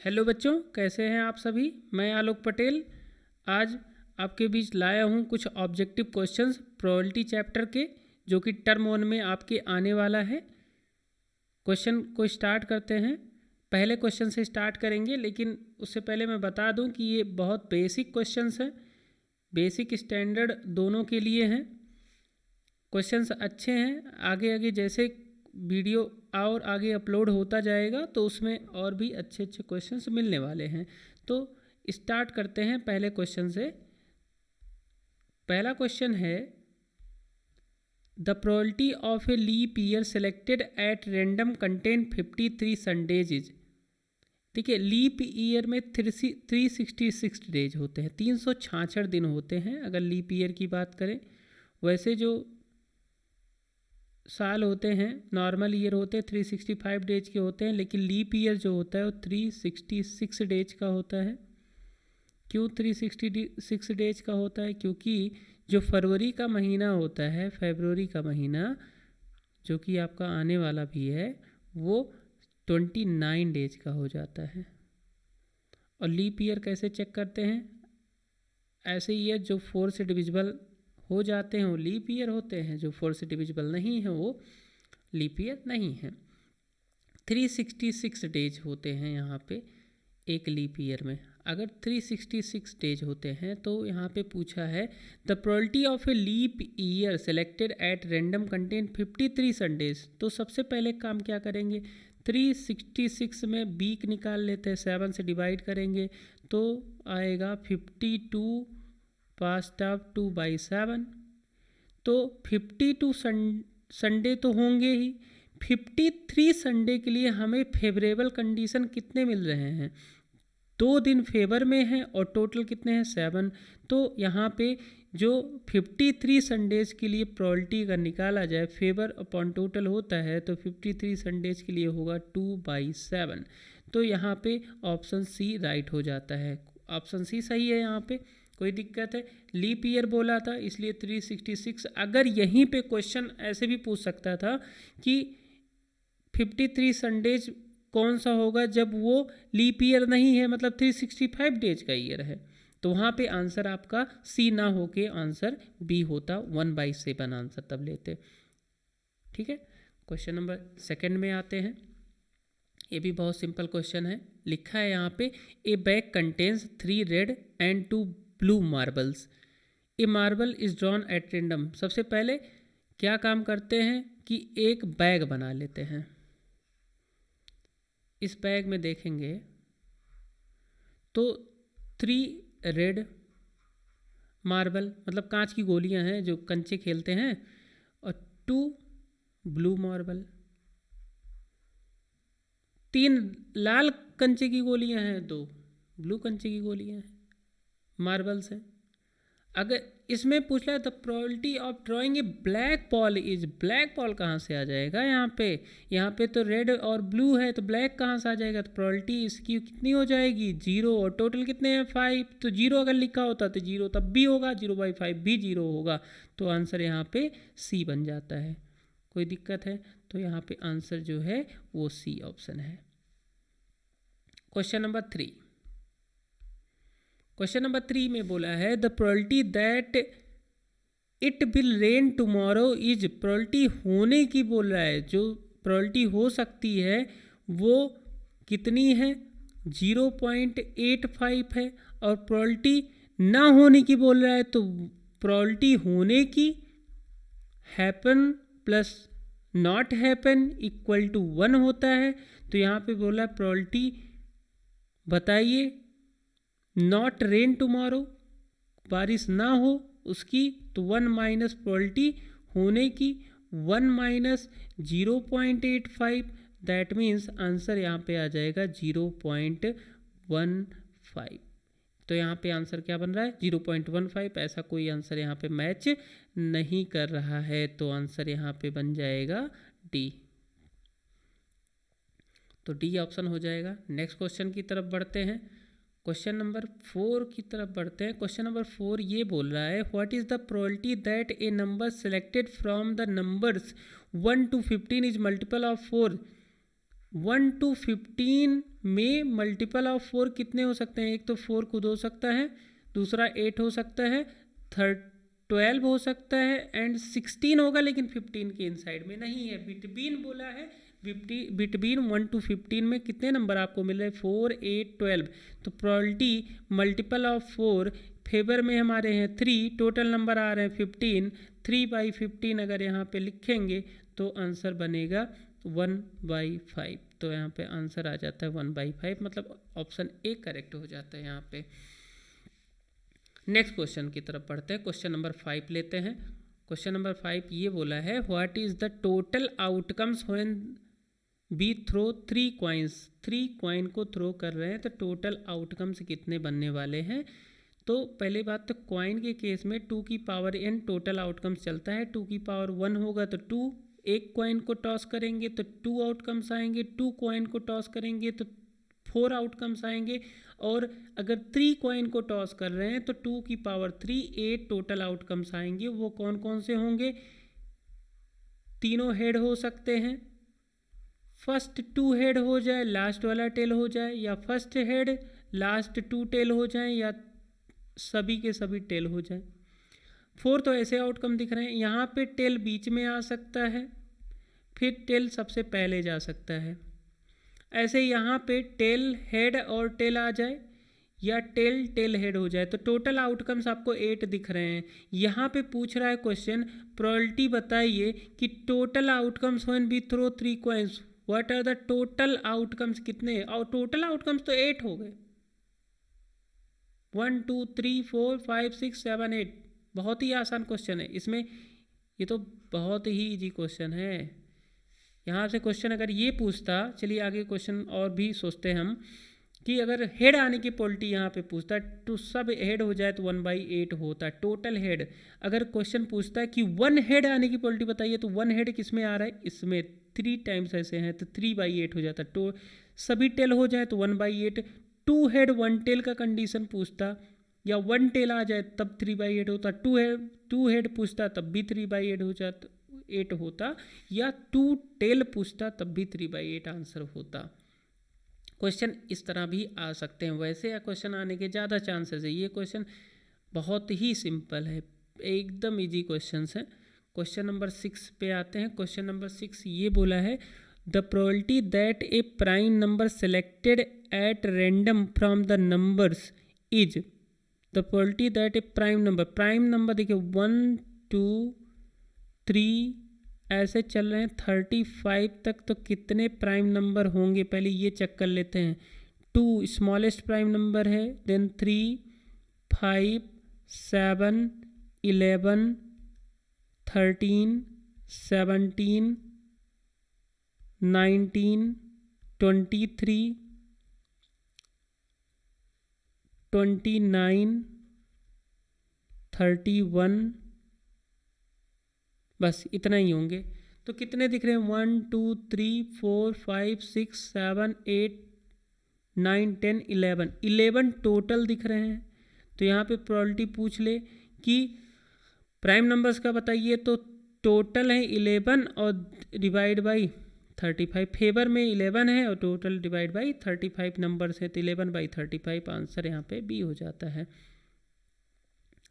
Hello बच्चों, कैसे हैं आप सभी। मैं आलोक पटेल आज आपके बीच लाया हूं कुछ ऑब्जेक्टिव क्वेश्चंस प्रोबेबिलिटी चैप्टर के, जो कि टर्म 1 में आपके आने वाला है। क्वेश्चन को स्टार्ट करते हैं। पहले क्वेश्चन से स्टार्ट करेंगे, लेकिन उससे पहले मैं बता दूं कि ये बहुत बेसिक क्वेश्चंस हैं, बेसिक स्टैंडर्ड दोनों के लिए हैं। क्वेश्चंस अच्छे हैं। आगे आगे जैसे वीडियो और आगे अपलोड होता जाएगा तो उसमें और भी अच्छे अच्छे क्वेश्चंस मिलने वाले हैं। तो स्टार्ट करते हैं पहले क्वेश्चन से। पहला क्वेश्चन है, the probability of a leap year selected at random contain 53 Sundays is. देखिए, लीप ईयर में 366 डेज होते हैं, 366 दिन होते हैं अगर लीप ईयर की बात करें। वैसे जो साल होते हैं, नॉर्मल ईयर होते हैं 365 डेज के होते हैं, लेकिन लीप ईयर जो होता है वो 366 डेज का होता है। क्यों 366 डेज का होता है? क्योंकि जो फरवरी का महीना होता है, फरवरी का महीना जो कि आपका आने वाला भी है, वो 29 डेज का हो जाता है। और लीप ईयर कैसे चेक करते हैं? ऐसे ईयर जो 4 से डिविजिबल हो जाते हैं वो लीप ईयर होते हैं, जो 4 से डिविजिबल नहीं है वो लीप ईयर नहीं है। 366 डेज होते हैं यहाँ पे एक लीप ईयर में। अगर 366 डेज होते हैं तो यहाँ पे पूछा है, the probability of a leap year selected at random contain 53 Sundays. तो सबसे पहले काम क्या करेंगे, 366 में वीक निकाल लेते हैं, 7 से डिवाइड करेंगे तो आएगा 52 पास्ट ऑफ 2/7। तो 52 संडे तो होंगे ही, 53 संडे के लिए हमें फेवरेबल कंडीशन कितने मिल रहे हैं? 2 दिन फेवर में हैं और टोटल कितने हैं? 7। तो यहाँ पे जो 53 संडेज के लिए प्रोबेबिलिटी का निकाला जाए, फेवर अपॉन टोटल होता है, तो 53 संडेज के लिए होगा 2/7। तो यहाँ पे ऑप्शन सी राइट हो जाता है। ऑप्शन सी सही है। यहाँ पे कोई दिक्कत है? लीप ईयर बोला था इसलिए 366। अगर यहीं पे क्वेश्चन ऐसे भी पूछ सकता था कि 53 संडेज कौन सा होगा जब वो लीप ईयर नहीं है, मतलब 365 डेज का ईयर है, तो वहाँ पे आंसर आपका सी ना होके आंसर बी होता, 1/7 आंसर तब लेते। ठीक है, क्वेश्चन नंबर सेकंड में आते हैं। ये भी बहुत सिंपल क्वेश्चन है। लिखा है यहाँ पे, ए bag contains 3 red and 2 blue marbles. A marble is drawn at random. सबसे पहले क्या काम करते हैं कि एक बैग बना लेते हैं। इस बैग में देखेंगे तो 3 रेड मार्बल मतलब कांच की गोलियां हैं जो कंचे खेलते हैं, और 2 ब्लू मार्बल, 3 लाल कंचे की गोलियां हैं, 2 ब्लू कंचे की गोलियां हैं, मार्बल्स हैं। अगर इसमें पूछ रहा है the probability of drawing A black ball is, black ball कहाँ से आ जाएगा यहाँ पे तो रेड और ब्लू है, तो ब्लैक कहाँ से आ जाएगा? तो प्रोबेबिलिटी इसकी कितनी हो जाएगी? 0। और टोटल कितने हैं? 5। तो 0 अगर लिखा होता तो 0 तब भी होगा, 0/5 भी 0 होगा। तो आंसर यहाँ पे सी बन जाता है। कोई दिक्कत है? तो यहाँ पे आंसर जो है वो सी ऑप्शन है। Question number 3। क्वेश्चन नंबर 3 में बोला है, the probability that it will rain tomorrow is. Probability होने की बोल रहा है, जो प्रोबेबिलिटी हो सकती है वो कितनी है? 0.85 है। और प्रोबेबिलिटी ना होने की बोल रहा है, तो प्रोबेबिलिटी होने की happen plus not happen equal to 1 होता है। तो यहाँ पे बोला प्रोबेबिलिटी बताइए, नॉट रेन टुमारो, बारिश ना हो उसकी, तो 1 माइनस प्रोबेबिलिटी होने की, 1 माइनस 0.85, दैट मीन्स आंसर यहाँ पे आ जाएगा 0.15। तो यहाँ पे आंसर क्या बन रहा है? 0.15। ऐसा कोई आंसर यहाँ पे मैच नहीं कर रहा है, तो आंसर यहाँ पे बन जाएगा डी। तो डी ऑप्शन हो जाएगा। नेक्स्ट क्वेश्चन की तरफ बढ़ते हैं। क्वेश्चन नंबर 4 की तरफ बढ़ते हैं। क्वेश्चन नंबर 4 ये बोल रहा है, what is the probability that A number selected from the numbers 1 to 15 is multiple of 4 1 to 15 में मल्टीपल ऑफ 4 कितने हो सकते हैं? एक तो 4 खुद हो सकता है, दूसरा 8 हो सकता है, 12 हो सकता है एंड 16 होगा, लेकिन 15 के इनसाइड में नहीं है। बिटवीन बोला है, बिटवीन 1 to 15 में कितने नंबर आपको मिल रहे हैं? 4, 8, 12। तो प्रोबेबिलिटी मल्टीपल ऑफ 4 फेवर में हमारे हैं 3, टोटल नंबर आ रहे हैं 15। 3/15 अगर यहाँ पे लिखेंगे तो आंसर बनेगा 1/5। तो यहाँ पे आंसर आ जाता है 1/5, मतलब ऑप्शन ए करेक्ट हो जाता है यहाँ पे। नेक्स्ट क्वेश्चन की तरफ पढ़ते हैं। क्वेश्चन नंबर 5 लेते हैं। क्वेश्चन नंबर 5 ये बोला है, what is the total outcomes when we throw 3 coins. 3 coin को थ्रो कर रहे हैं तो टोटल आउटकम्स कितने बनने वाले हैं? तो पहले बात तो कॉइन के केस में 2 की पावर n टोटल आउटकम्स चलता है। 2 की पावर 1 होगा तो 2, एक कॉइन को टॉस करेंगे तो 2 आउटकम्स आएंगे, 2 कॉइन को टॉस करेंगे तो 4 आउटकम्स आएंगे, और अगर 3 कॉइन को टॉस कर रहे हैं तो 2 की पावर 3 8 टोटल आउटकम्स आएंगे। वो कौन कौन से होंगे? तीनों हेड हो सकते हैं, फर्स्ट 2 हेड हो जाए, लास्ट वाला टेल हो जाए, या फर्स्ट हेड लास्ट 2 टेल हो जाए, या सभी के सभी टेल हो जाए। 4 तो ऐसे आउटकम दिख रहे हैं। यहाँ पे टेल बीच में आ सकता है, फिर टेल सबसे पहले जा सकता है। ऐसे यहाँ पे टेल हेड और टेल आ जाए, या टेल टेल हेड हो जाए। तो टोटल आउटकम्स आपको 8 दिख रहे हैं। यहाँ पे पूछ रहा है क्वेश्चन, प्रोबेबिलिटी बताइए कि total outcomes when we throw 3 coins, what are the total outcomes कितने? और टोटल आउटकम्स तो 8 हो गए, 1 2 3 4 5 6 7 8। बहुत ही आसान क्वेश्चन है इसमें, ये तो बहुत ही इजी क्वेश्चन है। यहाँ से क्वेश्चन अगर ये पूछता, चलिए आगे क्वेश्चन और भी सोचते हैं हम, कि अगर हेड आने की प्रोबेबिलिटी यहाँ पे पूछता है तो सब हेड हो जाए तो 1/8 होता है टोटल हेड। अगर क्वेश्चन पूछता है कि 1 हेड आने की प्रोबेबिलिटी बताइए, तो 1 हेड किस में आ रहा है? इसमें 3 टाइम्स ऐसे हैं तो 3/8 हो जाता है। तो सभी टेल हो जाए तो 1/8। 2 हेड 1 टेल का कंडीशन पूछता, या 1 टेल आ जाए तब 3/8 होता। 2 हेड पूछता तब भी 3/8 हो जाता, 8 होता, या 2 टेल पूछता तब भी 3/8 आंसर होता। क्वेश्चन इस तरह भी आ सकते हैं। वैसे क्वेश्चन आने के ज़्यादा चांसेस है। ये क्वेश्चन बहुत ही सिंपल है, एकदम इजी क्वेश्चन है। क्वेश्चन नंबर 6 पे आते हैं। क्वेश्चन नंबर 6 ये बोला है, the probability that A prime number selected at random from the numbers is. The probability that A prime number देखिए 1 2 3 ऐसे चल रहे हैं 35 तक, तो कितने प्राइम नंबर होंगे पहले ये चेक कर लेते हैं। 2 स्मॉलेस्ट प्राइम नंबर है, देन 3 5 7 11 13 17 19 23 29 31, बस इतना ही होंगे। तो कितने दिख रहे हैं? 1 2 3 4 5 6 7 8 9 10 11 टोटल दिख रहे हैं। तो यहाँ पे प्रोबेबिलिटी पूछ ले कि प्राइम नंबर्स का बताइए, तो टोटल है 11 और डिवाइड बाई 35। फेवर में 11 है और टोटल डिवाइड बाई 35 नंबर्स है, तो 11/35 आंसर यहाँ पे बी हो जाता है।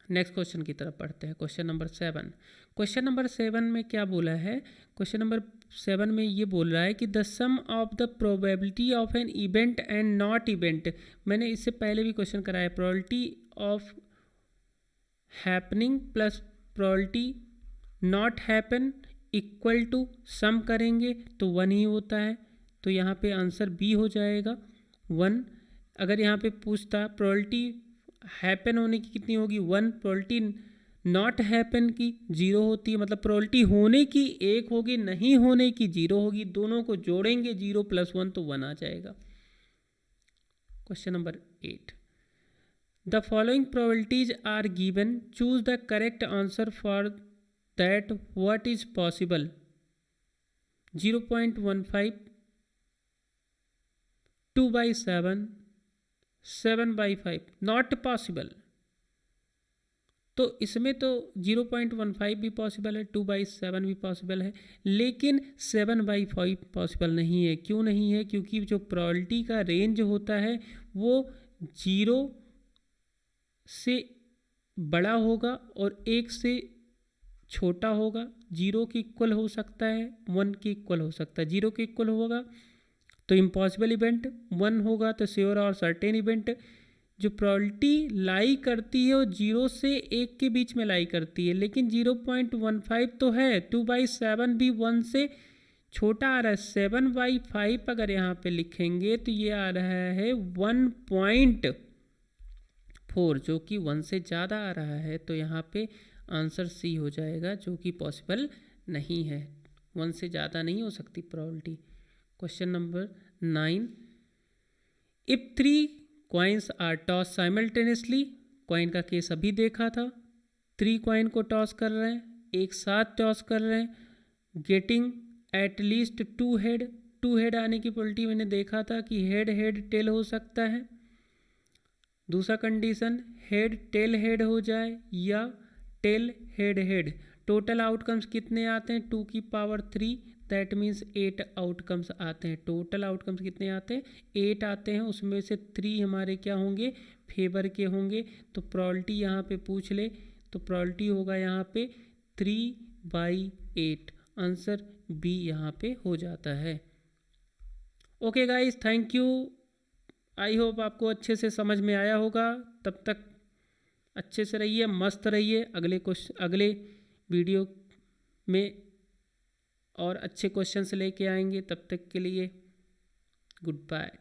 नेक्स्ट क्वेश्चन की तरफ पढ़ते हैं। Question number 7। क्वेश्चन नंबर 7 में क्या बोला है? क्वेश्चन नंबर 7 में ये बोल रहा है कि the sum of the probability of an event and not event. मैंने इससे पहले भी क्वेश्चन कराया, probability of happening plus probability not happen equal to sum करेंगे तो 1 ही होता है। तो यहाँ पे आंसर बी हो जाएगा 1। अगर यहाँ पे पूछता प्रोबेबिलिटी हैपन होने की कितनी होगी 1, प्रोबेबिलिटी नॉट हैपन की 0 होती है, मतलब प्रोबेबिलिटी होने की 1 होगी, नहीं होने की 0 होगी। दोनों को जोड़ेंगे 0 + 1 तो 1 आ जाएगा। Question number 8, the following probabilities are given, choose the correct answer for that what is possible. 0.15, 2/7, 7/5 not possible. तो इसमें तो 0.15 भी पॉसिबल है, 2/7 भी पॉसिबल है, लेकिन 7/5 पॉसिबल नहीं है। क्यों नहीं है? क्योंकि जो प्रोबेबिलिटी का रेंज होता है वो 0 से बड़ा होगा और 1 से छोटा होगा। 0 के इक्वल हो सकता है, 1 के इक्वल हो सकता है। 0 के इक्वल होगा तो इम्पॉसिबल इवेंट, 1 होगा तो श्योर और सर्टेन इवेंट। जो प्रोबेबिलिटी लाई करती है वो 0 से 1 के बीच में लाई करती है, लेकिन 0.15 तो है। 2/7 भी 1 से छोटा आ रहा है। 7/5 अगर यहाँ पे लिखेंगे तो ये आ रहा है 1.4, जो कि 1 से ज़्यादा आ रहा है। तो यहाँ पे आंसर सी हो जाएगा, जो कि पॉसिबल नहीं है। 1 से ज़्यादा नहीं हो सकती probability. Question number 9, if 3 coins are toss simultaneously, coin का केस अभी देखा था। 3 कॉइन को टॉस कर रहे हैं, एक साथ टॉस कर रहे हैं, getting at least 2 head. 2 head आने की प्रोबेबिलिटी मैंने देखा था कि हेड हेड टेल हो सकता है। दूसरा कंडीशन हेड टेल हेड हो जाए या tail head head. Total outcomes कितने आते हैं? 2 की पावर 3, दैट मीन्स 8 आउटकम्स आते हैं। टोटल आउटकम्स कितने आते हैं? 8 आते हैं। उसमें से 3 हमारे क्या होंगे? फेवर के होंगे। तो प्रोबेबिलिटी यहाँ पे पूछ ले तो प्रोबेबिलिटी होगा यहाँ पे 3/8। आंसर बी यहाँ पे हो जाता है। Okay guys, thank you. I hope आपको अच्छे से समझ में आया होगा। तब तक अच्छे से रहिए, मस्त रहिए। अगले वीडियो में और अच्छे क्वेश्चंस लेके आएंगे। तब तक के लिए गुड बाय।